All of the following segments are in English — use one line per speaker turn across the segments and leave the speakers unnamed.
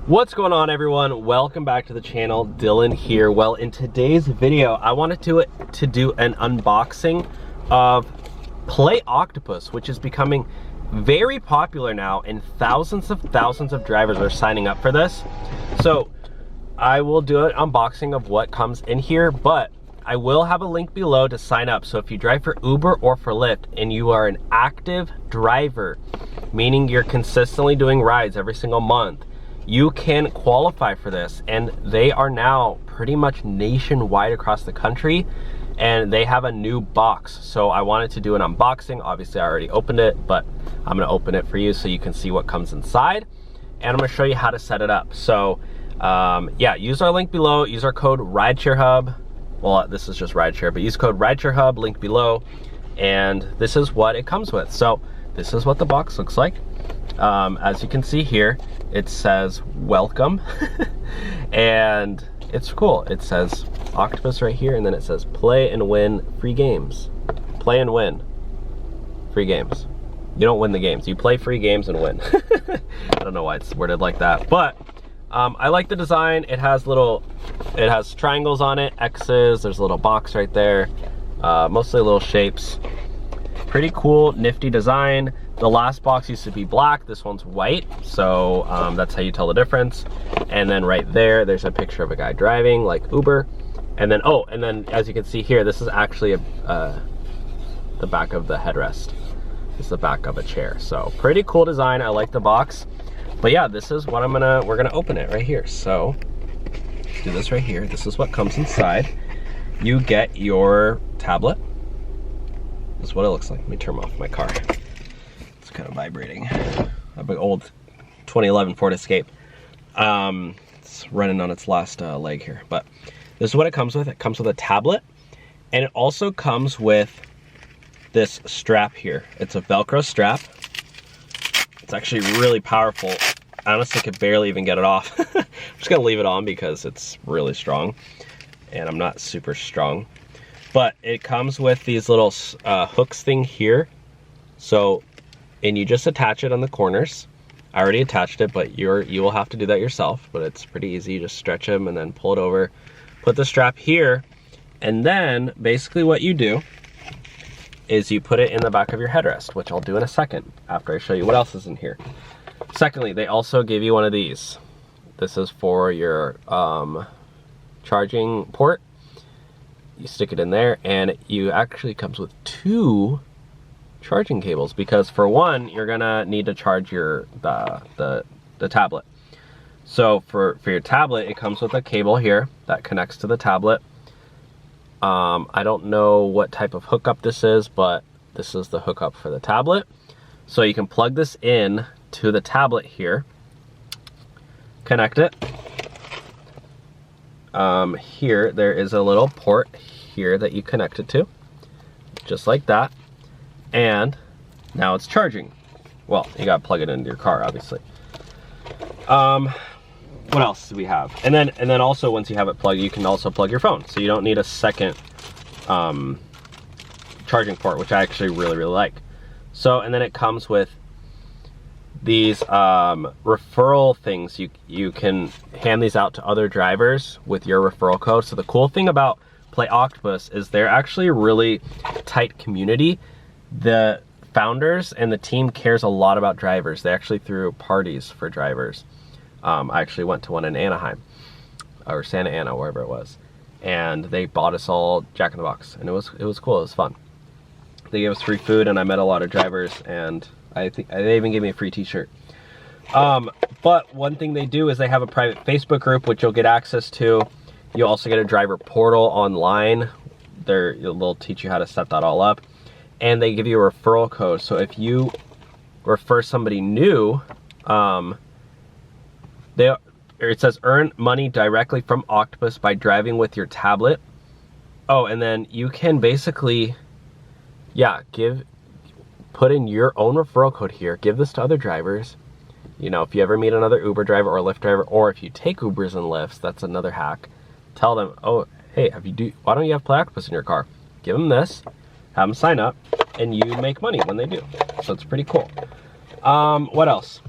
What's going on, everyone? Welcome back to the channel. Dylan here. Well, in today's video, I wanted to do an unboxing of Play Octopus, which is becoming very popular now, and thousands of drivers are signing up for this. So I will do an unboxing of what comes in here, but I will have a link below to sign up. So if you drive for Uber or for Lyft and you are an active driver, meaning you're consistently doing rides every single month, you can qualify for this. And they are now pretty much nationwide across the country, and they have a new box. So I wanted to do an unboxing. Obviously I already opened it, but I'm gonna open it for you so you can see what comes inside, and I'm gonna show you how to set it up. So yeah, use our link below, use our code RideshareHub. Well, this is just Rideshare, but use code RideshareHub, link below, and this is what it comes with. So this is what the box looks like. As you can see here, it says welcome, and it's cool. It says Octopus right here, and then it says play and win free games. Play and win free games. You don't win the games, you play free games and win. I don't know why it's worded like that, but I like the design. It has triangles on it, X's, there's a little box right there, mostly little shapes. Pretty cool, nifty design. The last box used to be black, this one's white, so that's how you tell the difference. And then right there, there's a picture of a guy driving like Uber. And then, oh, and then as you can see here, this is actually the back of the headrest. This is the back of a chair. So pretty cool design, I like the box. But yeah, this is what we're gonna open it right here. So do this right here. This is what comes inside. You get your tablet. This is what it looks like. Let me turn off my car. It's kind of vibrating. A big old 2011 Ford Escape. It's running on its last leg here. But this is what it comes with. It comes with a tablet, and it also comes with this strap here. It's a Velcro strap. It's actually really powerful. I honestly could barely even get it off. I'm just gonna leave it on because it's really strong, and I'm not super strong. But it comes with these little hooks thing here. So, and you just attach it on the corners. I already attached it, but you will have to do that yourself, but it's pretty easy. You just stretch them and then pull it over, put the strap here, and then basically what you do is you put it in the back of your headrest, which I'll do in a second after I show you what else is in here. Secondly, they also give you one of these. This is for your charging port. You stick it in there, and you actually comes with 2 charging cables, because for one, you're gonna need to charge your the tablet. So for your tablet, it comes with a cable here that connects to the tablet. I don't know what type of hookup this is, but this is the hookup for the tablet. So you can plug this in to the tablet here, connect it. Here, there is a little port here that you connect it to, just like that. And now it's charging. Well, you gotta plug it into your car, obviously. What else do we have? And then also, once you have it plugged, you can also plug your phone. So you don't need a second charging port, which I actually really like. So, and then it comes with these referral things. You can hand these out to other drivers with your referral code. So the cool thing about Play Octopus is they're actually a really tight community. The founders and the team cares a lot about drivers. They actually threw parties for drivers. I actually went to one in Anaheim, or Santa Ana, wherever it was, and they bought us all Jack in the Box, and it was cool. It was fun. They gave us free food, and I met a lot of drivers, and I think they even gave me a free t-shirt. But one thing they do is they have a private Facebook group, which you'll get access to. You also get a driver portal online. They'll teach you how to set that all up, and they give you a referral code. So if you refer somebody new, it says earn money directly from Octopus by driving with your tablet. Oh, and then you can basically, yeah, put in your own referral code here. Give this to other drivers. You know, if you ever meet another Uber driver or Lyft driver, or if you take Ubers and Lyfts, that's another hack. Tell them, oh, hey, why don't you have Play Octopus in your car? Give them this, have them sign up, and you make money when they do. So it's pretty cool. What else?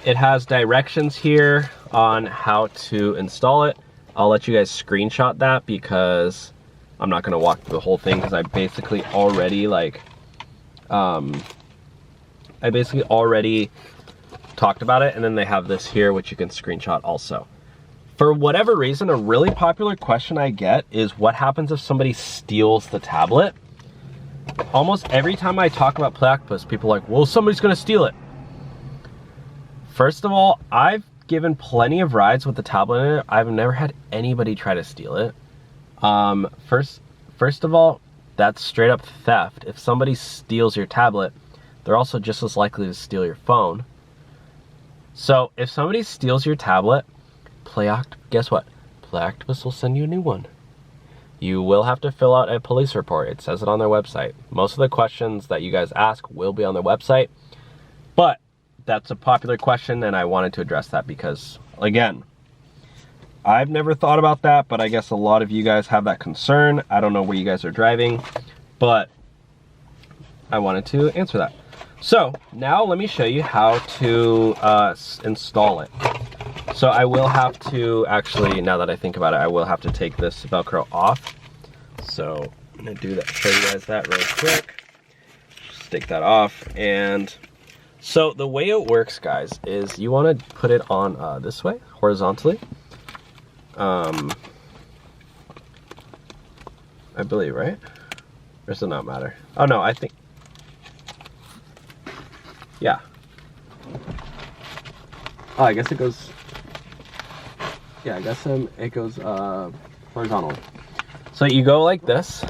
it has directions here on how to install it. I'll let you guys screenshot that because I'm not gonna walk through the whole thing because I basically already talked about it, and then they have this here which you can screenshot also. For whatever reason, a really popular question I get is what happens if somebody steals the tablet? Almost every time I talk about Play Octopus, people are like, well, somebody's gonna steal it. First of all, I've given plenty of rides with the tablet in it. I've never had anybody try to steal it. First of all, that's straight up theft. If somebody steals your tablet, they're also just as likely to steal your phone. So if somebody steals your tablet, guess what? Play Octopus will send you a new one. You will have to fill out a police report. It says it on their website. Most of the questions that you guys ask will be on their website, but that's a popular question and I wanted to address that because, again, I've never thought about that, but I guess a lot of you guys have that concern. I don't know where you guys are driving, but I wanted to answer that. So now let me show you how to install it. So I will have to, actually, now that I think about it, I will have to take this Velcro off. So I'm gonna do that, show you guys that real quick. Just take that off. And so the way it works, guys, is you wanna put it on this way, horizontally. I believe, right? Or does it not matter? Oh no, I think, yeah. Oh, I guess it goes, yeah, I guess it goes horizontally. So you go like this,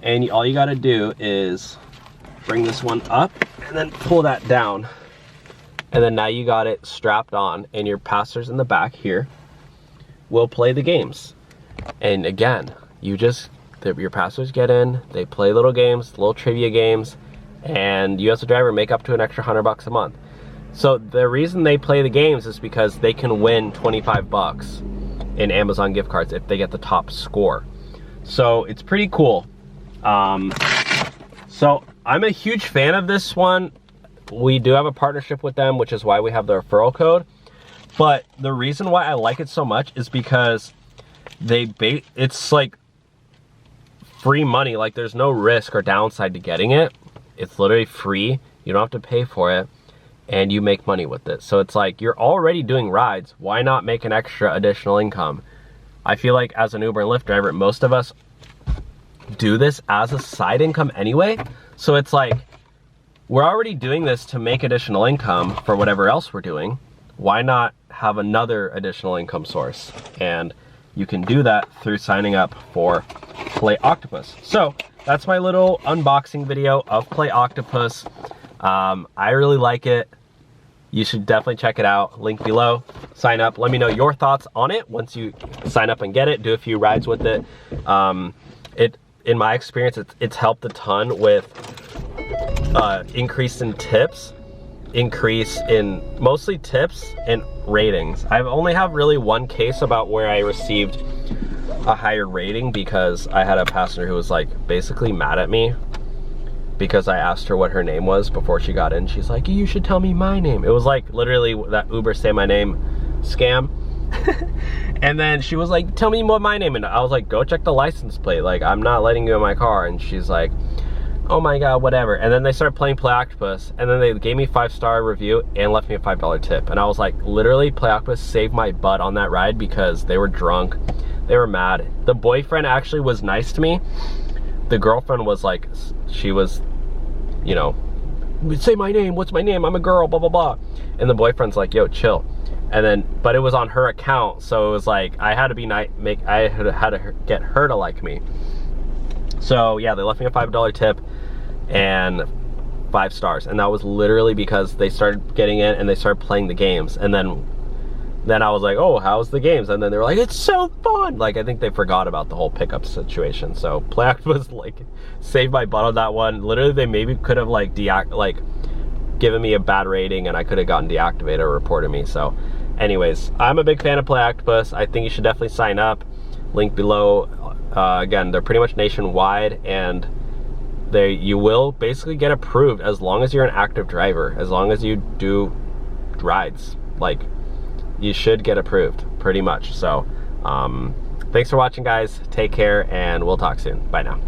and all you gotta do is bring this one up and then pull that down. And then now you got it strapped on, and your passengers in the back here will play the games. And again, your passengers get in, they play little games, little trivia games, and you as a driver make up to an extra $100 a month. So the reason they play the games is because they can win 25 bucks in Amazon gift cards if they get the top score. So it's pretty cool. So I'm a huge fan of this one. We do have a partnership with them, which is why we have the referral code. But the reason why I like it so much is because it's like free money. Like there's no risk or downside to getting it. It's literally free. You don't have to pay for it, and you make money with it. So it's like you're already doing rides. Why not make an extra additional income? I feel like as an Uber and Lyft driver, most of us do this as a side income anyway. So it's like we're already doing this to make additional income for whatever else we're doing. Why not have another additional income source? And you can do that through signing up for Play Octopus. So that's my little unboxing video of Play Octopus. I really like it. You should definitely check it out. Link below. Sign up. Let me know your thoughts on it once you sign up and get it. Do a few rides with it. In my experience, it's helped a ton with increase in tips. Increase in mostly tips and ratings. I only have really one case about where I received a higher rating because I had a passenger who was like basically mad at me because I asked her what her name was before she got in. She's like, you should tell me my name. It was like literally that Uber say my name scam. And then she was like, tell me what my name is. And I was like, go check the license plate. Like, I'm not letting you in my car. And she's like, oh my God, whatever. And then they started playing Play Octopus, and then they gave me a 5-star review and left me a $5 tip. And I was like, literally, Play Octopus saved my butt on that ride because they were drunk. They were mad. The boyfriend actually was nice to me. The girlfriend was like, she was, you know, say my name, what's my name? I'm a girl, blah, blah, blah. And the boyfriend's like, yo, chill. And then, but it was on her account. So it was like, I had to be nice, I had to get her to like me. So yeah, they left me a $5 tip and 5 stars. And that was literally because they started getting in and they started playing the games. And then I was like, oh, how's the games? And then they were like, it's so fun. Like, I think they forgot about the whole pickup situation. So Play Octopus like saved my butt on that one. Literally, they maybe could have like given me a bad rating and I could have gotten deactivated or reported me. So anyways, I'm a big fan of Play Octopus. I think you should definitely sign up. Link below. Again, they're pretty much nationwide, and you will basically get approved as long as you're an active driver, as long as you do approved rides. Like, you should get approved, pretty much. So, thanks for watching, guys. Take care, and we'll talk soon. Bye now.